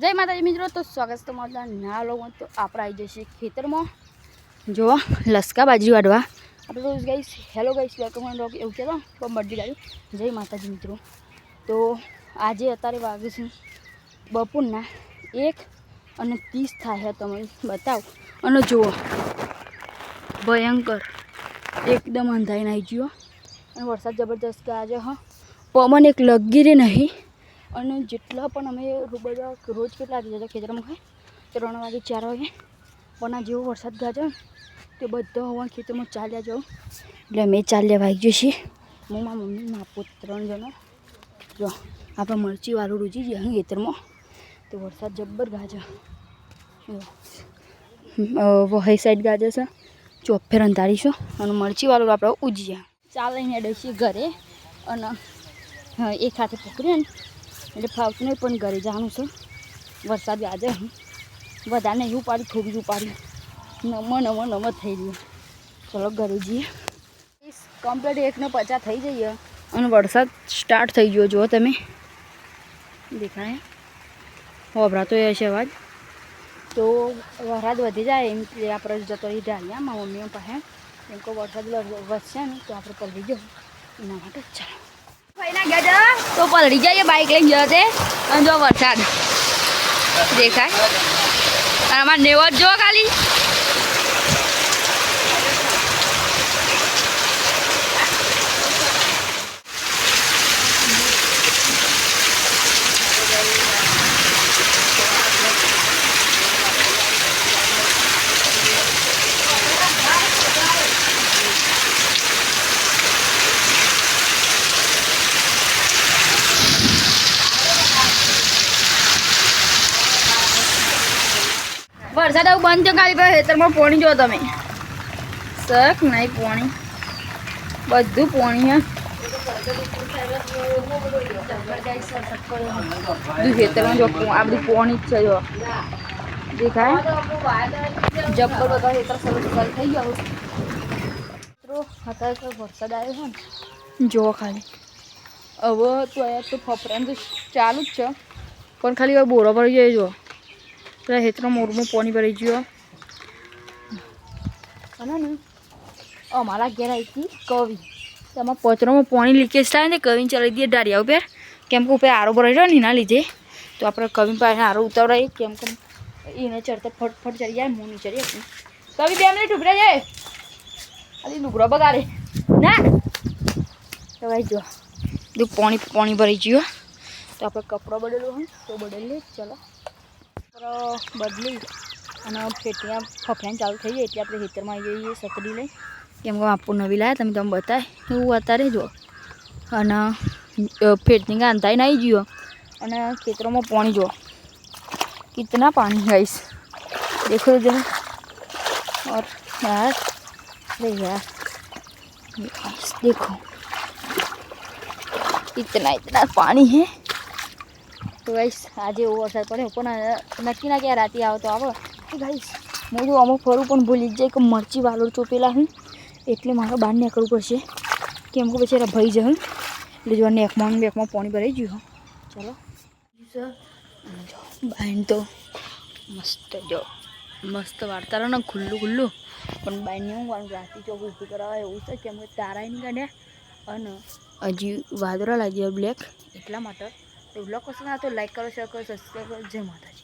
जय माताजी मित्रों। तो स्वागत है तुम्हारा नया लोगों तो आप आई जैसे खेतर में जो लसका बाजरी वाढ़वा आप रोज गाइस हेलो गाइस वेलकम रोक एवं कहो तो मर्जी गाड़ी जय माताजी मित्रों। तो आज अतारे वागे छे बपोरना 1:30 थाय तमे बताओ अने जुओ भयंकर एकदम अंधाई आई गयो अने वरसाद जबरदस्त गाजे। हाँ पवन एक लगी रे नहीं અને જેટલા પણ અમે બધા રોજ કેટલા જતા ખેતરમાં ખાય 3 વાગે 4 વાગે પણ આ જેવો વરસાદ ગાજે તે બધા હવા ખેતરમાં ચાલ્યા જાઉં એટલે અમે ચાલ્યા વાગ્યો છીએ હું મારા મમ્મી મારા પોત 3 જણા જો આપણે મરચીવાળું રૂજી ગયા ખેતરમાં તો વરસાદ જબ્બર ગાજે વહી સાઈડ ગાજે છે ચોફેર અંધારીશું અને મરચીવાળું આપણે ઉજીયા ચાલીને ડસી ઘરે અને એક હાથે પકડ્યો ને એટલે ફાવતું નહીં પણ ઘરે જવાનું છે વરસાદ આજે વધારે નહીં ઉપાડી થોડી ઉપાડી નમ થઈ ગયું ચલો ઘરે જઈએ કમ્પ્લીટ 1:50 થઈ જઈએ અને વરસાદ સ્ટાર્ટ થઈ ગયો જો તમે દેખાય હોભરાતો હશે અવાજ તો વરસાદ વધી જાય એમ આપણે જતો રહી ઢાળિયા મારા મમ્મી પાસે એમ કહો વરસાદ વધશે ને તો આપણે પલળી જવું એના માટે ચાલો ભાઈના ગયા તો પલળી જાય બાઇક લઈને જશે અને જો વરસાદ દેખાય અને અમારે નેવો જ જો ખાલી वरसाद आव बंद थयो खाली खेतर में पानी जो तमे सक नहीं पानी बधु पानी है खेतर में जो आ बधु पानी ज छे जो देखाय जब्बर बधा खेतर सरल थई गयो तो हता तो वरसाद आयो है जो खाली अब तो आया तो फफरान तो चालू ज छे पण खाली बोरो भरी जाय जो तो हेतर मोरमा पानी भराई गयो અને ને અમારા ઘેર આવી હતી કવી તેમાં પતરામાં પાણી લીકેજ થાય ને કવીને ચલાવી દઈએ ડાળિયા ઉપર કેમ કે ઉપર આરો ભરાઈ રહ્યો ને એના લીધે તો આપણે કવી પાસે આરો ઉતાવડાવીએ કેમ કે એને ચડતા ફટફટ ચડી જાય હું નહીં ચડી શકું કવી 2 મિનિટ ઉભી જાય ખાલી લુગડો બગાડે ના તો ભાઈ જો પાણી ભરાઈ ગયો તો આપણે કપડો બદલવો હોય તો બદલીએ ચલો बदली फेटिया फफड़ाने चालू थी गई अपने खेतर में आई गई सकड़ी लई केम के आपको नवी लाया तब तुम बताए वो अतारे जो फेटनी का अंताई नहीं गयो और खेतरों में पानी जो कितना पानी है इस देखो तो जरा और यार यार देखो इतना पानी है तो गाइस आज वो वरसाद पड़े पण नक्की ना क्या राती आओ तो आओ तो गाइस मैं तो अमुक फरू पण भूली जाए कि मरची वालोड़ चोपेला हूँ एटले मारे बहार निकलवू पड़शे केम के बेचारा भई जाए એટલે જો નેકમાં બેકમાં પાણી ભરાઈ ગયું ચલો બાઈન તો મસ્ત વાર્તારણ ખુલ્લું પણ બાઈને હું રાતે ચોક ઊભી કરાવવા એવું છે કેમ કે તારાય નહીં કાઢ્યા અને હજી વાદળા લાગ્યા બ્લેક એટલા માટે तो ब्लॉग पसंद आया तो लाइक करो शेयर करो सब्सक्राइब करो जय माता जी।